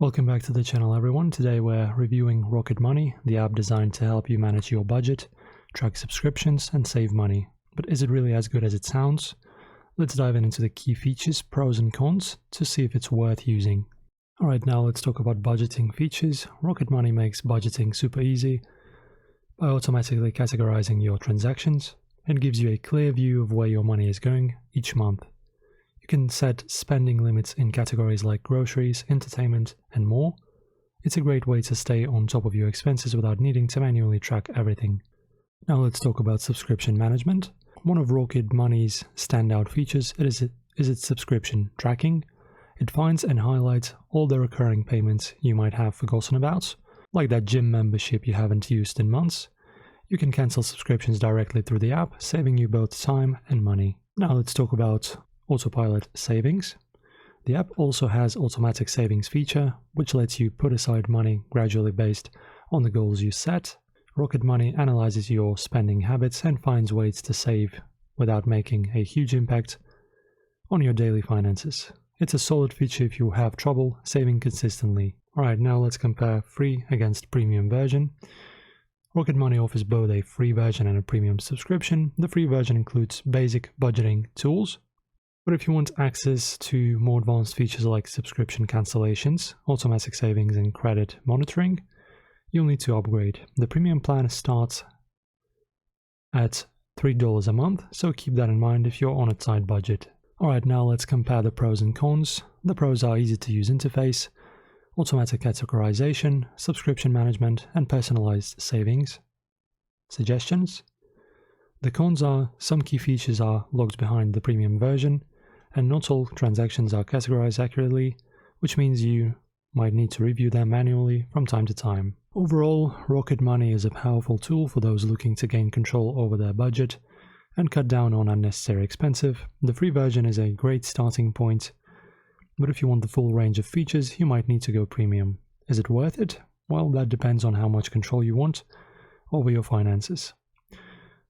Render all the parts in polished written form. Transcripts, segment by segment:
Welcome back to the channel, everyone. Today we're reviewing Rocket Money, the app designed to help you manage your budget, track subscriptions and save money. But is it really as good as it sounds? Let's dive into the key features, pros and cons to see if it's worth using. Alright, now let's talk about budgeting features. Rocket Money makes budgeting super easy by automatically categorizing your transactions. It gives you a clear view of where your money is going each month. You can set spending limits in categories like groceries, entertainment, and more. It's a great way to stay on top of your expenses without needing to manually track everything. Now let's talk about subscription management. One of Rocket Money's standout features is its subscription tracking. It finds and highlights all the recurring payments you might have forgotten about, like that gym membership you haven't used in months. You can cancel subscriptions directly through the app, saving you both time and money. Now let's talk about Autopilot savings. The app also has automatic savings feature, which lets you put aside money gradually based on the goals you set. Rocket Money analyzes your spending habits and finds ways to save without making a huge impact on your daily finances. It's a solid feature if you have trouble saving consistently. Alright, now let's compare free against premium version. Rocket Money offers both a free version and a premium subscription. The free version includes basic budgeting tools. But if you want access to more advanced features like subscription cancellations, automatic savings and credit monitoring, you'll need to upgrade. The premium plan starts at $3 a month, so keep that in mind if you're on a tight budget. Alright, now let's compare the pros and cons. The pros are easy to use interface, automatic categorization, subscription management, and personalized savings suggestions. The cons are some key features are locked behind the premium version, and not all transactions are categorized accurately, which means you might need to review them manually from time to time. Overall, Rocket Money is a powerful tool for those looking to gain control over their budget and cut down on unnecessary expenses. The free version is a great starting point, but if you want the full range of features, you might need to go premium. Is it worth it? Well, that depends on how much control you want over your finances.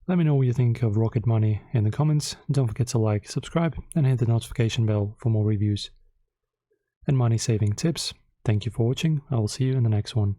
Let me know what you think of Rocket Money in the comments. Don't forget to like, subscribe, and hit the notification bell for more reviews and money saving tips. Thank you for watching. I will see you in the next one.